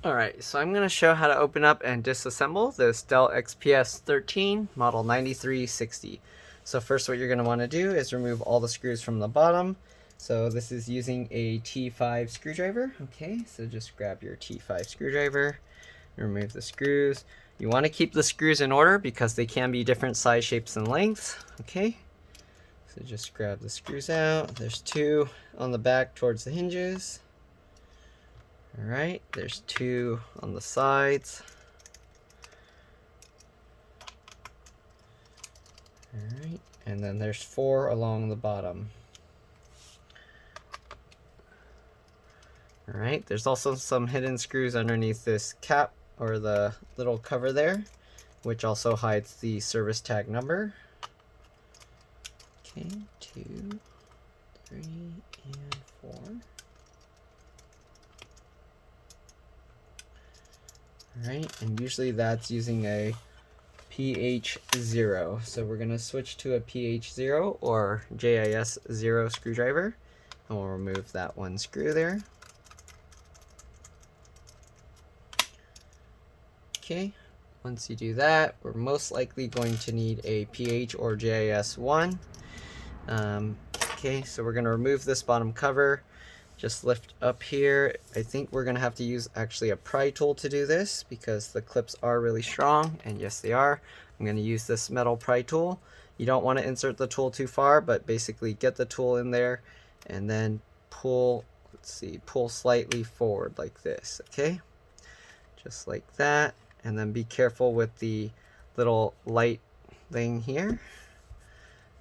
Alright, so I'm going to show how to open up and disassemble this Dell XPS 13 model 9360. So first what you're going to want to do is remove all the screws from the bottom. So this is using a T5 screwdriver. Okay, so just grab your T5 screwdriver, remove the screws. You want to keep the screws in order because they can be different size, shapes, and lengths. Okay, so just grab the screws out. There's two on the back towards the hinges. Alright, there's two on the sides. Alright, and then there's four along the bottom. Alright, there's also some hidden screws underneath this cap or the little cover there, which also hides the service tag number. Okay, 2, 3, and 4. Alright, and usually that's using a PH0. So we're going to switch to a PH0 or JIS0 screwdriver. And we'll remove that one screw there. Okay, once you do that, we're most likely going to need a PH or JIS1. Okay, so we're going to remove this bottom cover. Just lift up here. I think we're going to have to use actually a pry tool to do this because the clips are really strong, and yes they are. I'm going to use this metal pry tool. You don't want to insert the tool too far, but basically get the tool in there and then pull, pull slightly forward like this, okay? Just like that, and then be careful with the little light thing here,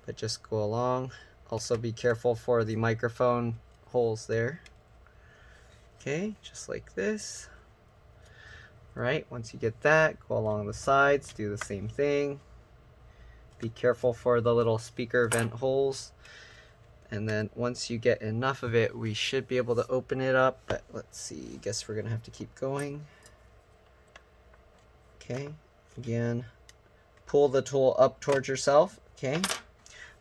but just go along. Also be careful for the microphone holes there. Okay, just like this. Right, once you get that, go along the sides, do the same thing. Be careful for the little speaker vent holes. And then once you get enough of it, we should be able to open it up, but let's see, I guess we're gonna have to keep going. Okay, again, pull the tool up towards yourself, okay?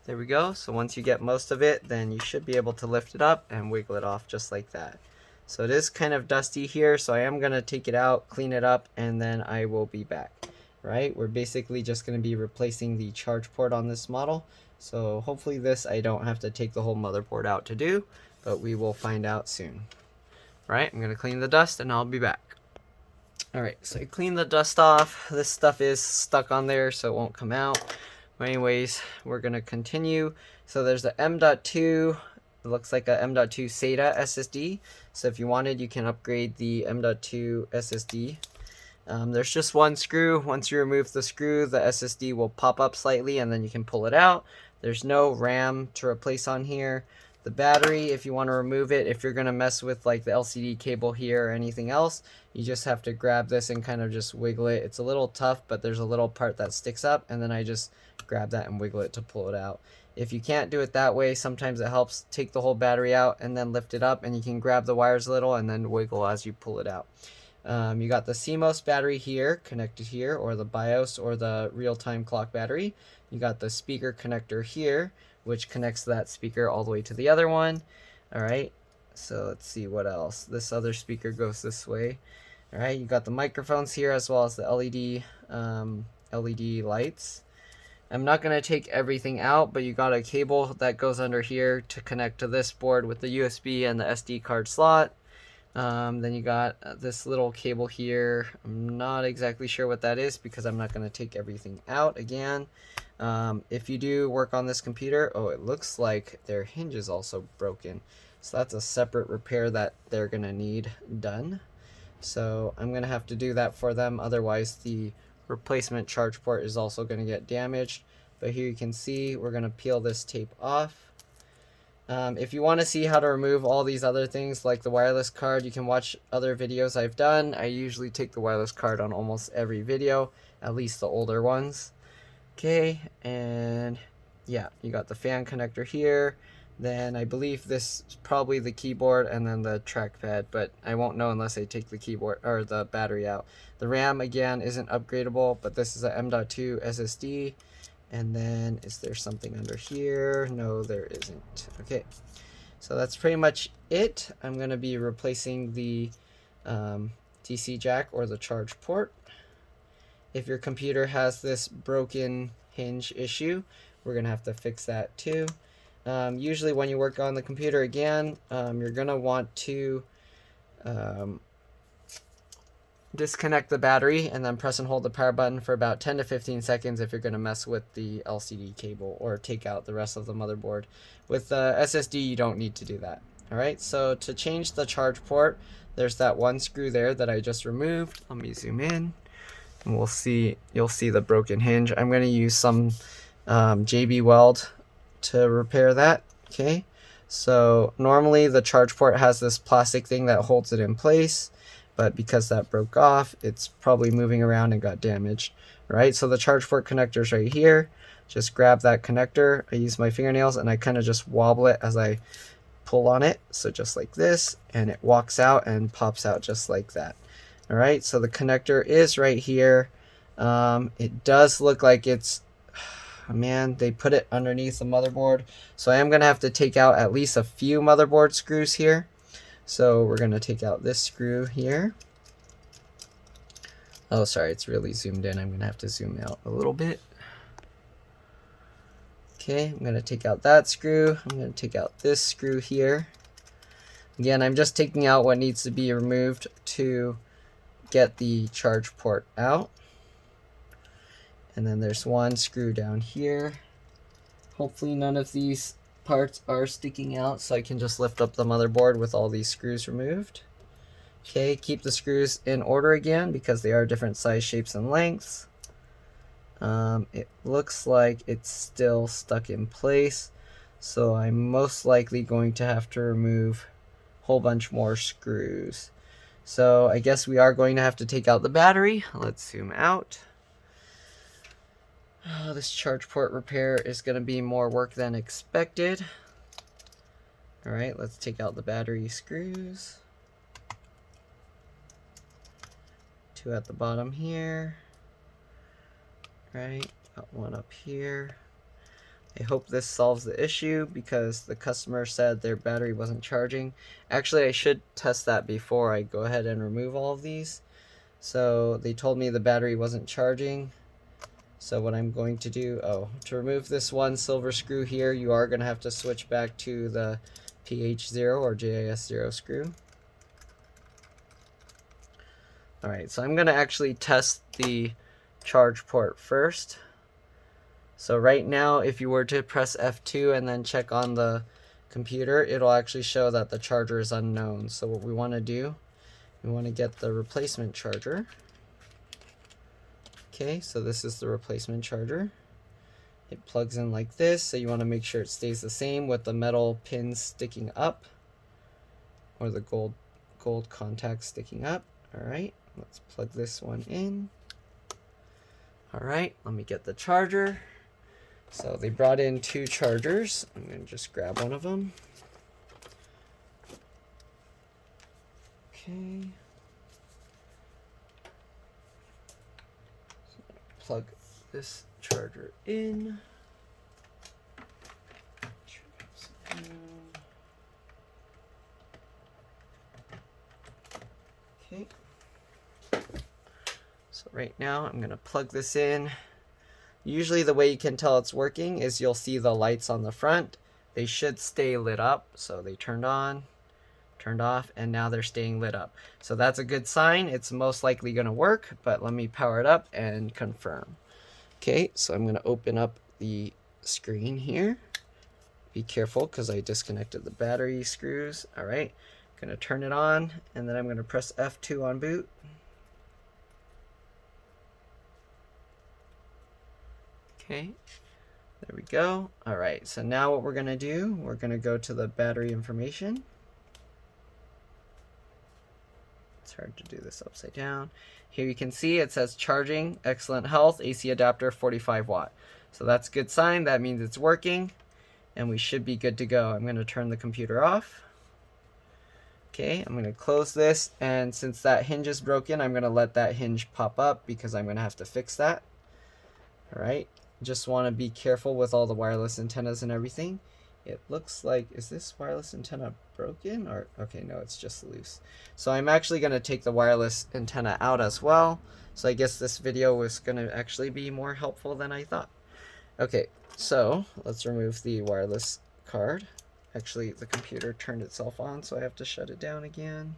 There we go. So once you get most of it, then you should be able to lift it up and wiggle it off just like that. So it is kind of dusty here, so I am going to take it out, clean it up, and then I will be back. Right? We're basically just going to be replacing the charge port on this model. So hopefully this I don't have to take the whole motherboard out to do, but we will find out soon. Right? I'm going to clean the dust and I'll be back. Alright, so I cleaned the dust off. This stuff is stuck on there, so it won't come out. But anyways, we're going to continue. So there's the M.2. It looks like a M.2 SATA SSD. So if you wanted, you can upgrade the M.2 SSD. There's just one screw. Once you remove the screw, the SSD will pop up slightly and then you can pull it out. There's no RAM to replace on here. The battery, if you want to remove it, if you're going to mess with like the LCD cable here or anything else, you just have to grab this and kind of just wiggle it. It's a little tough, but there's a little part that sticks up, and then I just grab that and wiggle it to pull it out. If you can't do it that way, sometimes it helps take the whole battery out and then lift it up, and you can grab the wires a little and then wiggle as you pull it out. You got the CMOS battery here, connected here, or the BIOS or the real-time clock battery. You got the speaker connector here, which connects that speaker all the way to the other one. Alright, so let's see what else. This other speaker goes this way. Alright, you got the microphones here as well as the LED lights. I'm not going to take everything out, but you got a cable that goes under here to connect to this board with the USB and the SD card slot. Then you got this little cable here. I'm not exactly sure what that is because I'm not going to take everything out again. If you do work on this computer, oh, it looks like their hinge is also broken. So that's a separate repair that they're going to need done. So I'm going to have to do that for them. Otherwise, the replacement charge port is also going to get damaged. But here you can see we're going to peel this tape off. If you want to see how to remove all these other things like the wireless card, you can watch other videos I've done. I usually take the wireless card on almost every video, at least the older ones. Okay, and yeah, you got the fan connector here. Then I believe this is probably the keyboard and then the trackpad, but I won't know unless I take the keyboard or the battery out. The RAM again isn't upgradable, but this is a M.2 SSD. And then is there something under here? No, there isn't. Okay, so that's pretty much it. I'm going to be replacing the DC jack or the charge port. If your computer has this broken hinge issue, we're going to have to fix that too. Usually when you work on the computer again, you're going to want to disconnect the battery and then press and hold the power button for about 10 to 15 seconds if you're going to mess with the LCD cable or take out the rest of the motherboard. With the SSD, you don't need to do that. Alright, so to change the charge port, there's that one screw there that I just removed. Let me zoom in and you'll see the broken hinge. I'm going to use some JB Weld to repair that. Okay, so normally the charge port has this plastic thing that holds it in place, but because that broke off, it's probably moving around and got damaged. Right, so the charge port connector is right here. Just grab that connector. I use my fingernails and I kind of just wobble it as I pull on it, so just like this, and it walks out and pops out just like that. All right, so the connector is right here. It does look like it's, man, they put it underneath the motherboard, so I am gonna have to take out at least a few motherboard screws here. So we're gonna take out this screw here. Oh, sorry, it's really zoomed in. I'm gonna have to zoom out a little bit. Okay, I'm gonna take out that screw. I'm gonna take out this screw here. Again, I'm just taking out what needs to be removed to get the charge port out. And then there's one screw down here. Hopefully none of these parts are sticking out, so I can just lift up the motherboard with all these screws removed. Okay, keep the screws in order again because they are different size, shapes, and lengths. It looks like it's still stuck in place, so I'm most likely going to have to remove a whole bunch more screws. So I guess we are going to have to take out the battery. Let's zoom out. Oh, this charge port repair is going to be more work than expected. Alright, let's take out the battery screws. Two at the bottom here. Right, got one up here. I hope this solves the issue because the customer said their battery wasn't charging. Actually, I should test that before I go ahead and remove all of these. So they told me the battery wasn't charging. So what I'm going to do, to remove this one silver screw here, you are going to have to switch back to the PH0 or JIS0 screw. Alright, so I'm going to actually test the charge port first. So right now, if you were to press F2 and then check on the computer, it'll actually show that the charger is unknown. So what we want to do, we want to get the replacement charger. Okay, so this is the replacement charger. It plugs in like this, so you want to make sure it stays the same with the metal pins sticking up, or the gold contact sticking up. Alright, let's plug this one in. Alright, let me get the charger. So they brought in two chargers. I'm going to just grab one of them. Okay. So plug this charger in. Okay. So right now I'm going to plug this in. Usually the way you can tell it's working is you'll see the lights on the front. They should stay lit up. So they turned on, turned off, and now they're staying lit up. So that's a good sign. It's most likely going to work, but let me power it up and confirm. Okay, so I'm going to open up the screen here. Be careful because I disconnected the battery screws. Alright, I'm going to turn it on, and then I'm going to press F2 on boot. Okay, there we go. Alright, so now what we're going to do, we're going to go to the battery information. It's hard to do this upside down. Here you can see it says charging, excellent health, AC adapter 45 watt. So that's a good sign. That means it's working and we should be good to go. I'm going to turn the computer off. Okay, I'm going to close this, and since that hinge is broken, I'm going to let that hinge pop up because I'm going to have to fix that. Alright, just want to be careful with all the wireless antennas and everything. it looks like, is this wireless antenna broken? Or, okay, no, it's just loose. So I'm actually going to take the wireless antenna out as well. So I guess this video was going to actually be more helpful than I thought. Okay, so let's remove the wireless card. Actually, the computer turned itself on, so I have to shut it down again.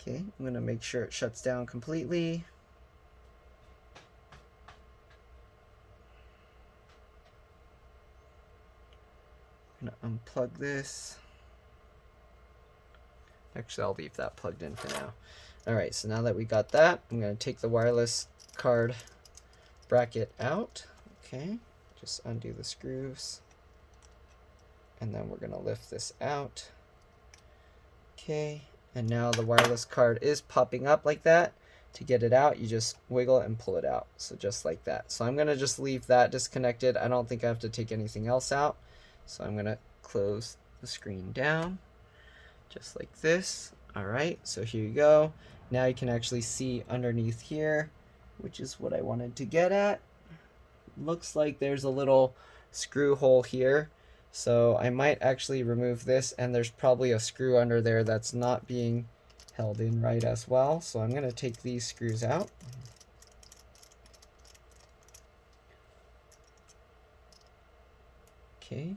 Okay, I'm going to make sure it shuts down completely. I'm going to unplug this. Actually, I'll leave that plugged in for now. Alright, so now that we got that, I'm going to take the wireless card bracket out. Okay, just undo the screws. And then we're going to lift this out. Okay, and now the wireless card is popping up like that. To get it out, you just wiggle it and pull it out. So just like that. So I'm going to just leave that disconnected. I don't think I have to take anything else out. So I'm going to close the screen down. Just like this. Alright, so here you go. Now you can actually see underneath here, which is what I wanted to get at. Looks like there's a little screw hole here. So I might actually remove this, and there's probably a screw under there that's not being held in right as well. So I'm going to take these screws out. Okay.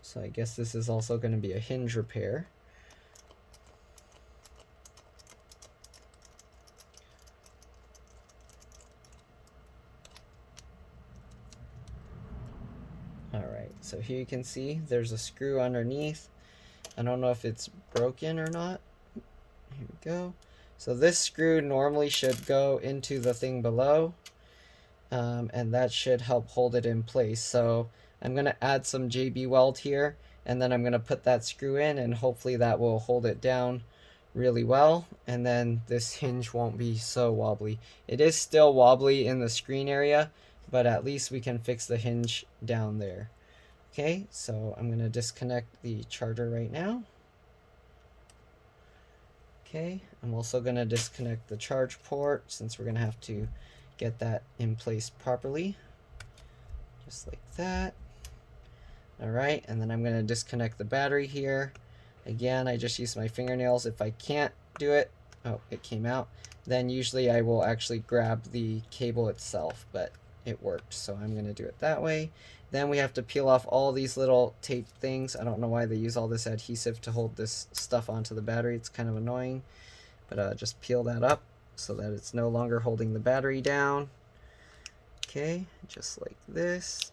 So I guess this is also going to be a hinge repair. Alright, so here you can see there's a screw underneath. I don't know if it's broken or not. Here we go. So this screw normally should go into the thing below, and that should help hold it in place. So I'm going to add some JB weld here, and then I'm going to put that screw in, and hopefully that will hold it down really well, and then this hinge won't be so wobbly. It is still wobbly in the screen area, but at least we can fix the hinge down there. Okay, so I'm going to disconnect the charger right now. Okay, I'm also going to disconnect the charge port since we're going to have to get that in place properly. Just like that. Alright, and then I'm going to disconnect the battery here. Again, I just use my fingernails. If I can't do it, oh, it came out, then usually I will actually grab the cable itself, but it worked, so I'm going to do it that way. Then we have to peel off all these little tape things. I don't know why they use all this adhesive to hold this stuff onto the battery. It's kind of annoying, but just peel that up so that it's no longer holding the battery down. Okay, just like this.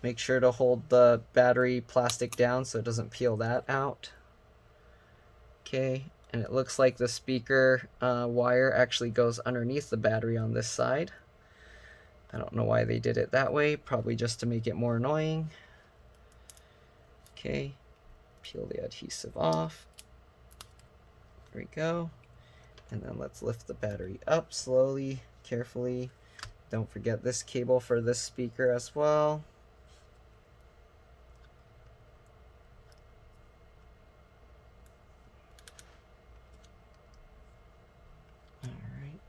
Make sure to hold the battery plastic down so it doesn't peel that out. Okay, and it looks like the speaker wire actually goes underneath the battery on this side. I don't know why they did it that way, probably just to make it more annoying. Okay, peel the adhesive off. There we go. And then let's lift the battery up slowly, carefully. Don't forget this cable for this speaker as well. Alright,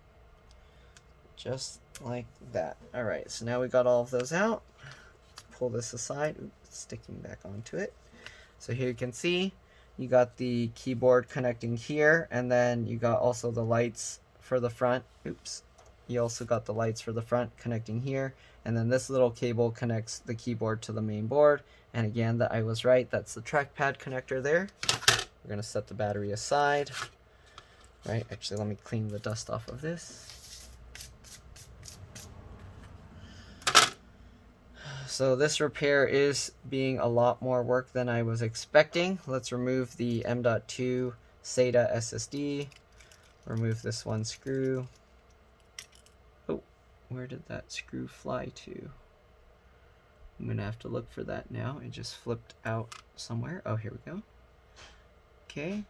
just like that. Alright, so now we got all of those out. Pull this aside. Oops, it's sticking back onto it. So here you can see you got the keyboard connecting here, and then you got also the lights for the front. Oops. You also got the lights for the front connecting here, and then this little cable connects the keyboard to the main board. And again, that I was right, that's the trackpad connector there. We're going to set the battery aside. Right, actually let me clean the dust off of this. So this repair is being a lot more work than I was expecting. Let's remove the M.2 SATA SSD. Remove this one screw. Oh, where did that screw fly to? I'm going to have to look for that now. It just flipped out somewhere. Oh, here we go. Okay.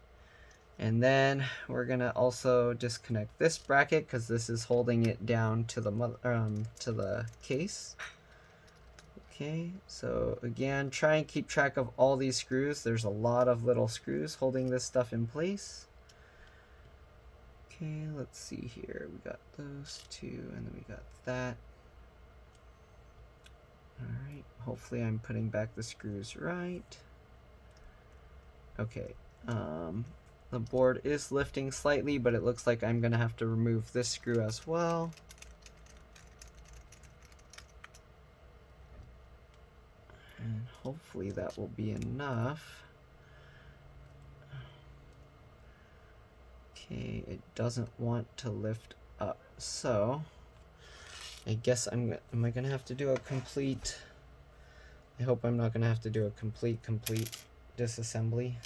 And then we're going to also disconnect this bracket because this is holding it down to the case. Okay, so again, try and keep track of all these screws. There's a lot of little screws holding this stuff in place. Okay, let's see here. We got those two, and then we got that. Alright, hopefully I'm putting back the screws right. Okay, the board is lifting slightly, but it looks like I'm going to have to remove this screw as well. And hopefully that will be enough. Okay, it doesn't want to lift up, so I guess am I gonna have to do a complete, I hope I'm not gonna have to do a complete disassembly.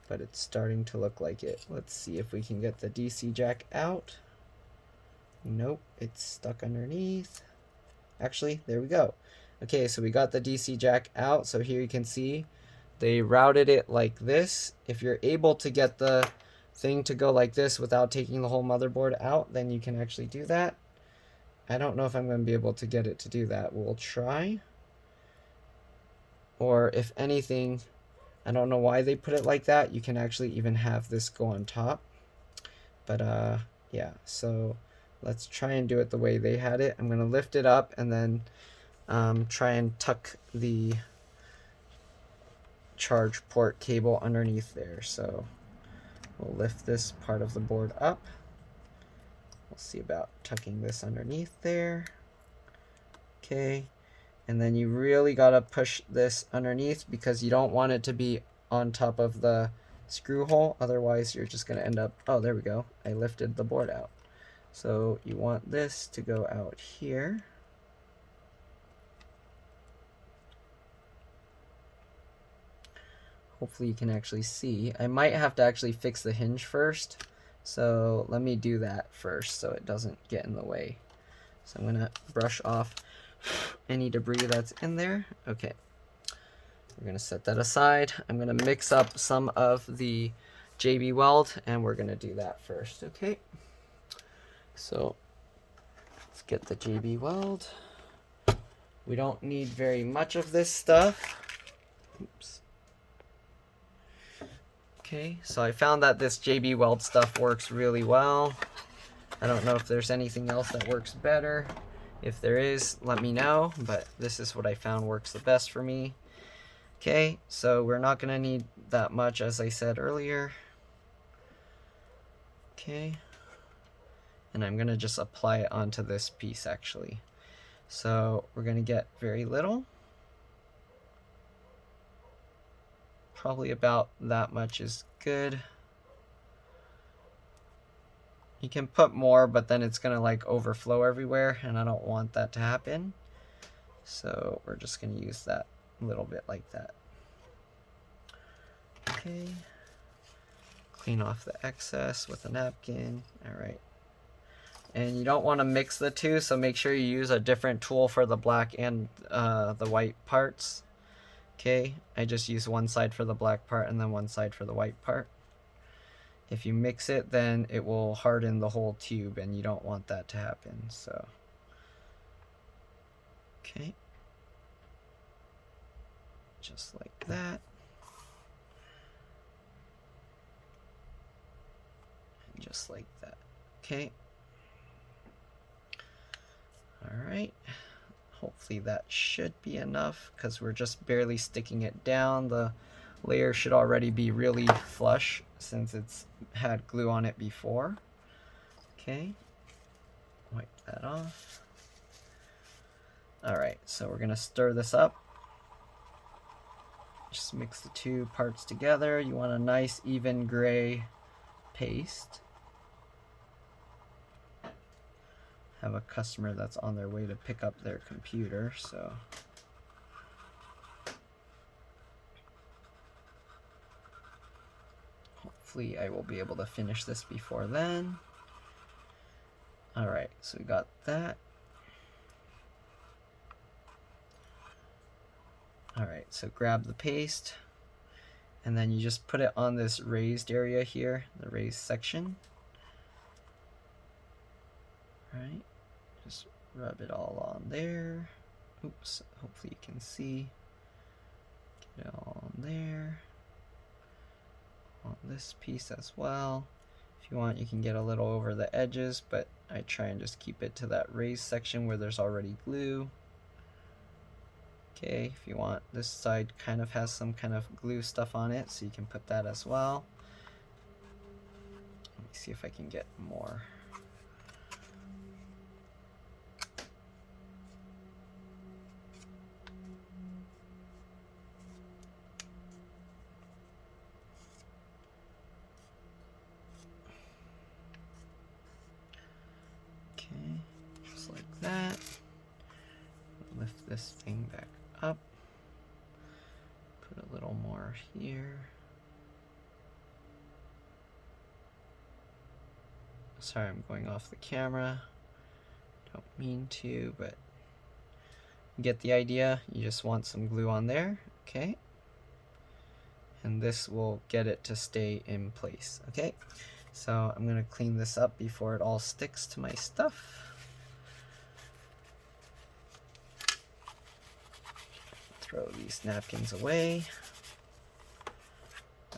But it's starting to look like it. Let's see if we can get the DC jack out. Nope, it's stuck underneath. Actually, there we go. Okay, so we got the DC jack out, so here you can see they routed it like this. If you're able to get the thing to go like this without taking the whole motherboard out, then you can actually do that. I don't know if I'm going to be able to get it to do that. We'll try. Or if anything, I don't know why they put it like that. You can actually even have this go on top. But yeah, so let's try and do it the way they had it. I'm going to lift it up and then try and tuck the charge port cable underneath there. So we'll lift this part of the board up. We'll see about tucking this underneath there. Okay, and then you really gotta push this underneath because you don't want it to be on top of the screw hole, otherwise you're just gonna end up, oh there we go, I lifted the board out. So you want this to go out here. Hopefully you can actually see. I might have to actually fix the hinge first. So let me do that first so it doesn't get in the way. So I'm gonna brush off any debris that's in there. Okay, we're gonna set that aside. I'm gonna mix up some of the JB Weld and we're gonna do that first, okay? So let's get the JB Weld. We don't need very much of this stuff. Oops. Okay, so I found that this JB Weld stuff works really well. I don't know if there's anything else that works better. If there is, let me know, but this is what I found works the best for me. Okay, so we're not going to need that much, as I said earlier. Okay, and I'm going to just apply it onto this piece, actually. So we're going to get very little. Probably about that much is good. You can put more, but then it's gonna like overflow everywhere, and I don't want that to happen. So we're just gonna use that little bit like that. Okay. Clean off the excess with a napkin. All right. And you don't want to mix the two, so make sure you use a different tool for the black and the white parts. Okay, I just use one side for the black part and then one side for the white part. If you mix it, then it will harden the whole tube, and you don't want that to happen. So, okay, just like that. And just like that. Okay. All right. Hopefully that should be enough because we're just barely sticking it down. The layer should already be really flush since it's had glue on it before. Okay, wipe that off. Alright, so we're going to stir this up. Just mix the two parts together. You want a nice even gray paste. Have a customer that's on their way to pick up their computer, so hopefully I will be able to finish this before then. Alright, so we got that. Alright, so grab the paste, and then you just put it on this raised area here, the raised section. Alright, just rub it all on there. Oops, hopefully you can see. Get it all on there. on this piece as well. If you want, you can get a little over the edges, but I try and just keep it to that raised section where there's already glue. Okay, if you want, this side kind of has some kind of glue stuff on it, so you can put that as well. Let me see if I can get more. Okay, just like that. Lift this thing back up. Put a little more here. Sorry, I'm going off the camera. Don't mean to, but you get the idea. You just want some glue on there, okay? And this will get it to stay in place, okay? So I'm gonna clean this up before it all sticks to my stuff. Throw these napkins away.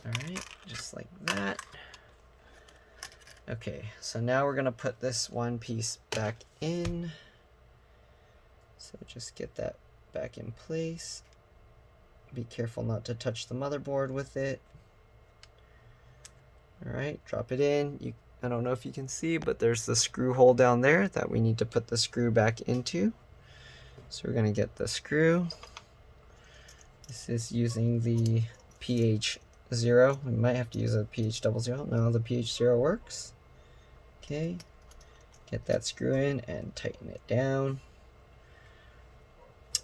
All right, just like that. Okay, so now we're gonna put this one piece back in. So just get that back in place. Be careful not to touch the motherboard with it. All right, drop it in. I don't know if you can see, but there's the screw hole down there that we need to put the screw back into. So we're gonna get the screw. This is using the PH0. We might have to use a PH00. No, the PH0 works. Okay, get that screw in and tighten it down.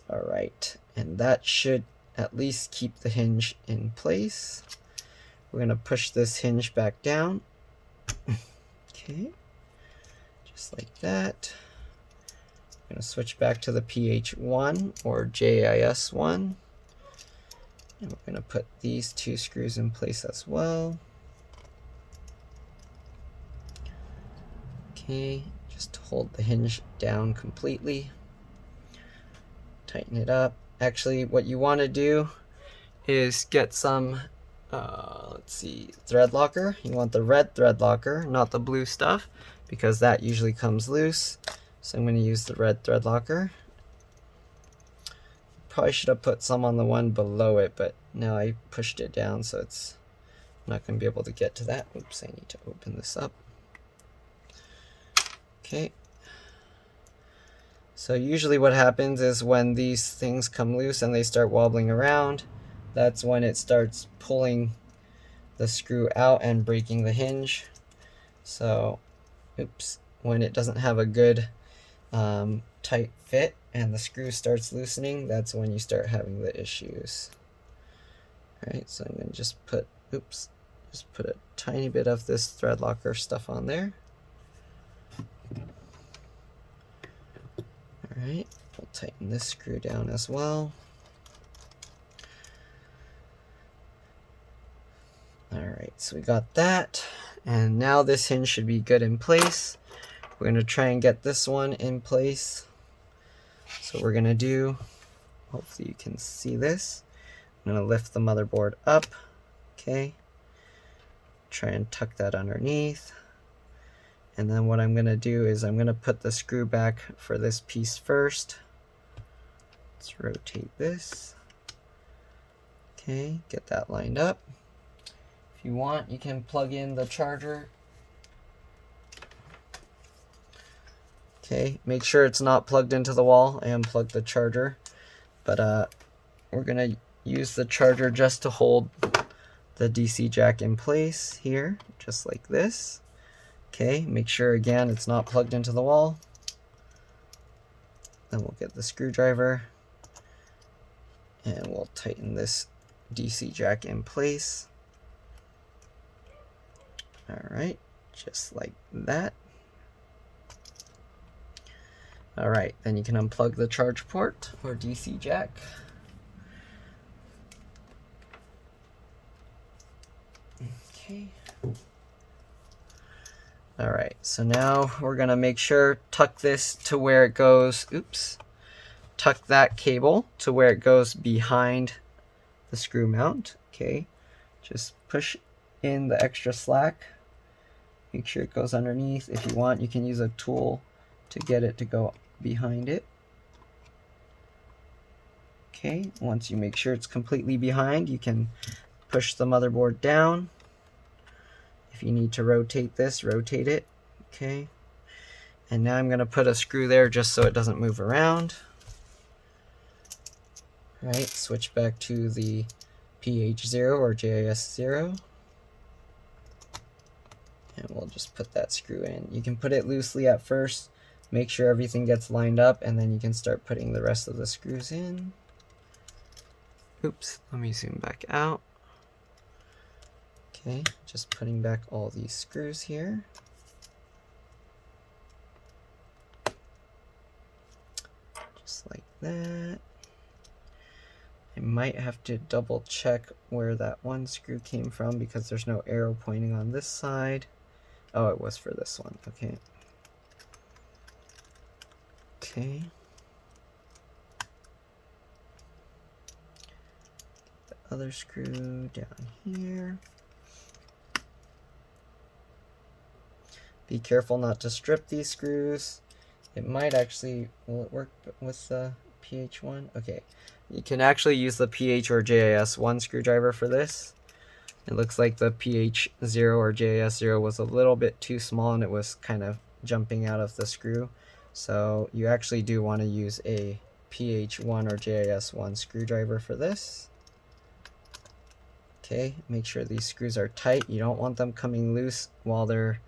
All right, and that should at least keep the hinge in place. We're gonna push this hinge back down. Okay, just like that. I'm gonna switch back to the PH1 or JIS1. And we're gonna put these two screws in place as well. Okay, just hold the hinge down completely. Tighten it up. Actually, what you want to do is get some, let's see, thread locker. You want the red thread locker, not the blue stuff, because that usually comes loose. So I'm going to use the red thread locker. Probably should have put some on the one below it, but now I pushed it down, so it's not going to be able to get to that. Oops, I need to open this up. Okay. So usually what happens is when these things come loose and they start wobbling around, that's when it starts pulling the screw out and breaking the hinge. So, oops, when it doesn't have a good tight fit and the screw starts loosening, that's when you start having the issues. Alright, so I'm going to just put a tiny bit of this thread locker stuff on there. Alright, we'll tighten this screw down as well. Alright, so we got that, and now this hinge should be good in place. We're going to try and get this one in place. So we're going to do, hopefully you can see this, I'm going to lift the motherboard up, okay, try and tuck that underneath. And then what I'm going to do is I'm going to put the screw back for this piece first. Let's rotate this. Okay, get that lined up. If you want, you can plug in the charger. Okay, make sure it's not plugged into the wall. I unplugged the charger. But we're going to use the charger just to hold the DC jack in place here, just like this. Okay, make sure again it's not plugged into the wall. Then we'll get the screwdriver and we'll tighten this DC jack in place. Alright, just like that. Alright, then you can unplug the charge port or DC jack. Okay. Alright, so now we're going to make sure, tuck this to where it goes, tuck that cable to where it goes behind the screw mount, okay? Just push in the extra slack. Make sure it goes underneath. If you want, you can use a tool to get it to go behind it. Okay, once you make sure it's completely behind, you can push the motherboard down. If you need to rotate this, rotate it. Okay, and now I'm going to put a screw there just so it doesn't move around. All right, switch back to the PH0 or JIS0. And we'll just put that screw in. You can put it loosely at first, make sure everything gets lined up, and then you can start putting the rest of the screws in. Oops, let me zoom back out. Okay, just putting back all these screws here. Just like that. I might have to double check where that one screw came from because there's no arrow pointing on this side. Oh, it was for this one. Okay. Okay. The other screw down here. Be careful not to strip these screws. It might actually, will it work with the PH1? Okay. You can actually use the PH or JIS1 screwdriver for this. It looks like the PH0 or JIS0 was a little bit too small and it was kind of jumping out of the screw. So you actually do want to use a PH1 or JIS1 screwdriver for this. Okay, make sure these screws are tight. You don't want them coming loose while they're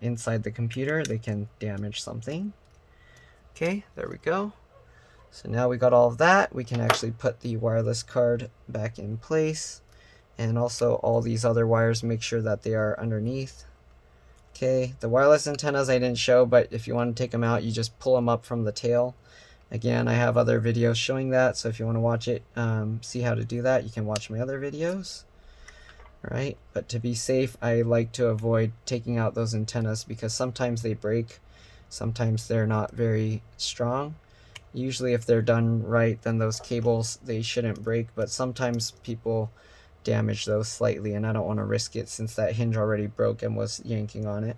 inside the computer. They can damage something. Okay, there we go. So now we got all of that. We can actually put the wireless card back in place. And also all these other wires, make sure that they are underneath. Okay, the wireless antennas I didn't show, but if you want to take them out, you just pull them up from the tail. Again, I have other videos showing that, so if you want to watch it, see how to do that, you can watch my other videos. Alright, but to be safe, I like to avoid taking out those antennas because sometimes they break, sometimes they're not very strong. Usually if they're done right, then those cables, they shouldn't break, but sometimes people damage those slightly, and I don't want to risk it since that hinge already broke and was yanking on it.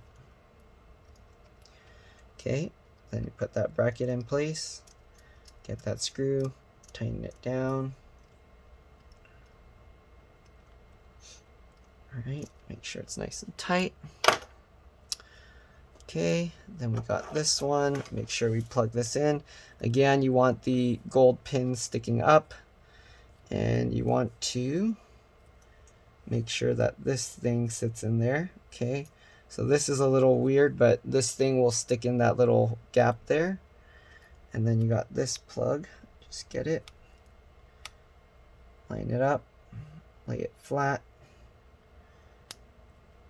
Okay, then you put that bracket in place, get that screw, tighten it down. Alright, make sure it's nice and tight. Okay, then we got this one. Make sure we plug this in. Again, you want the gold pin sticking up, and you want to make sure that this thing sits in there. Okay, so this is a little weird, but this thing will stick in that little gap there. And then you got this plug. Just get it, line it up, lay it flat.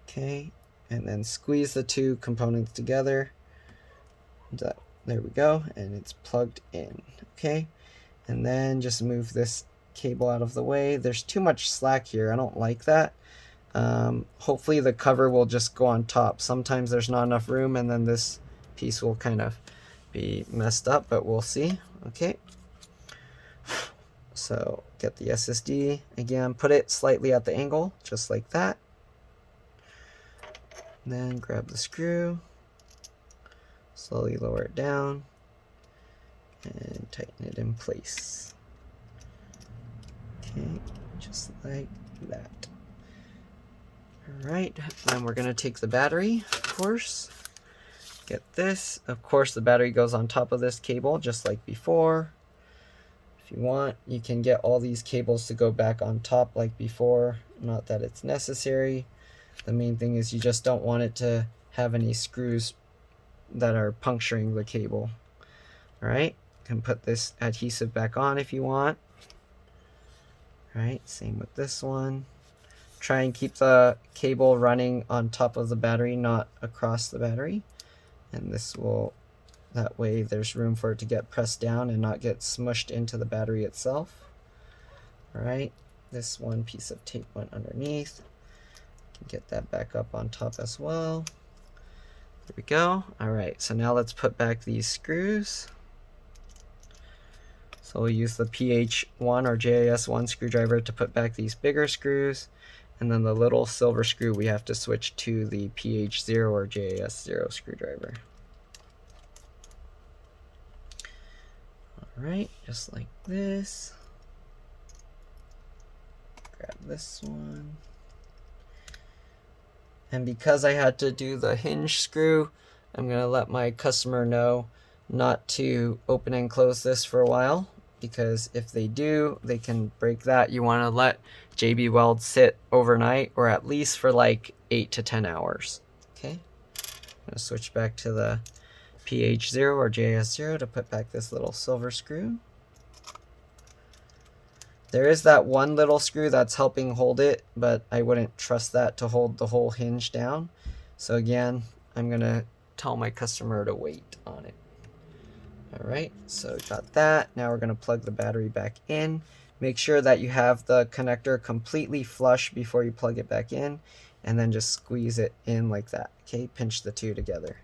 Okay, and then squeeze the two components together. There we go, and it's plugged in. Okay, and then just move this cable out of the way. There's too much slack here. I don't like that. Hopefully the cover will just go on top. Sometimes there's not enough room and then this piece will kind of be messed up, but we'll see. Okay, so get the SSD again, put it slightly at the angle just like that. Then grab the screw, slowly lower it down, and tighten it in place. Okay, just like that. Alright, then we're going to take the battery, of course. Get this. Of course, the battery goes on top of this cable, just like before. If you want, you can get all these cables to go back on top like before. Not that it's necessary. The main thing is you just don't want it to have any screws that are puncturing the cable. Alright, you can put this adhesive back on if you want. Alright, same with this one. Try and keep the cable running on top of the battery, not across the battery. And this will, that way there's room for it to get pressed down and not get smushed into the battery itself. Alright, this one piece of tape went underneath. Get that back up on top as well. There we go. Alright, so now let's put back these screws. So we'll use the PH1 or JIS1 screwdriver to put back these bigger screws. And then the little silver screw, we have to switch to the PH0 or JAS0 screwdriver. Alright, just like this. Grab this one. And because I had to do the hinge screw, I'm going to let my customer know not to open and close this for a while, because if they do, they can break that. You want to let JB Weld sit overnight, or at least for like 8 to 10 hours. Okay, I'm going to switch back to the PH0 or JS0 to put back this little silver screw. There is that one little screw that's helping hold it, but I wouldn't trust that to hold the whole hinge down. So again, I'm going to tell my customer to wait on it. Alright, so got that. Now we're going to plug the battery back in. Make sure that you have the connector completely flush before you plug it back in, and then just squeeze it in like that. Okay, pinch the two together.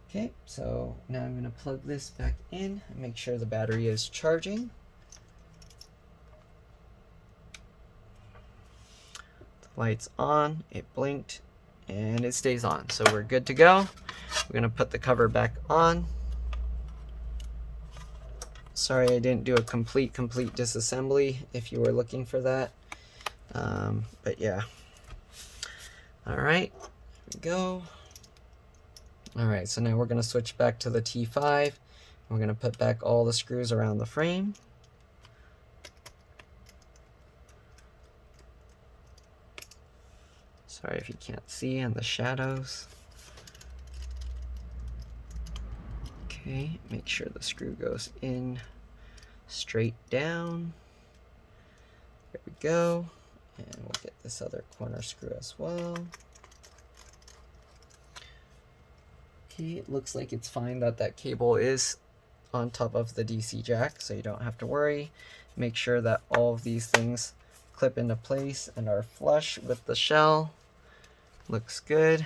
Okay, so now I'm going to plug this back in and make sure the battery is charging. The light's on, it blinked, and it stays on. So we're good to go. We're going to put the cover back on. Sorry I didn't do a complete disassembly if you were looking for that. But yeah. Alright, here we go. Alright, so now we're going to switch back to the T5. We're going to put back all the screws around the frame. Sorry if you can't see in the shadows. Okay, make sure the screw goes in straight down. There we go. And we'll get this other corner screw as well. Okay, it looks like it's fine that that cable is on top of the DC jack, so you don't have to worry. Make sure that all of these things clip into place and are flush with the shell. Looks good.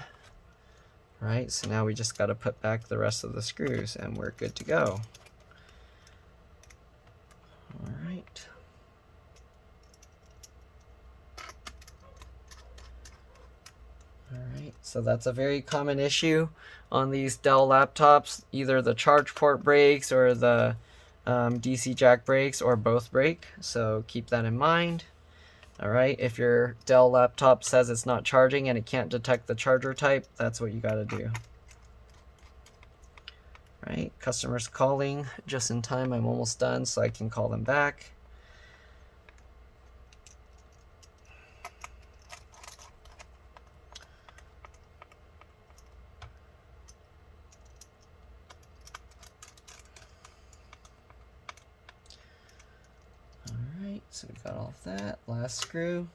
Right, so now we just got to put back the rest of the screws and we're good to go. Alright. Alright, so that's a very common issue on these Dell laptops. Either the charge port breaks or the DC jack breaks, or both break, so keep that in mind. Alright, if your Dell laptop says it's not charging and it can't detect the charger type, that's what you gotta do. Alright, customer's calling just in time. I'm almost done, so I can call them back. So we got all of that. Last screw,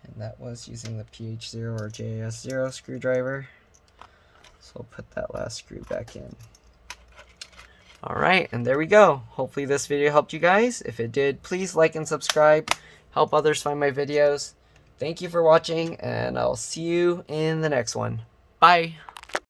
and that was using the PH0 or JS0 screwdriver. So we'll put that last screw back in. Alright, and there we go. Hopefully this video helped you guys. If it did, please like and subscribe. Help others find my videos. Thank you for watching, and I'll see you in the next one. Bye!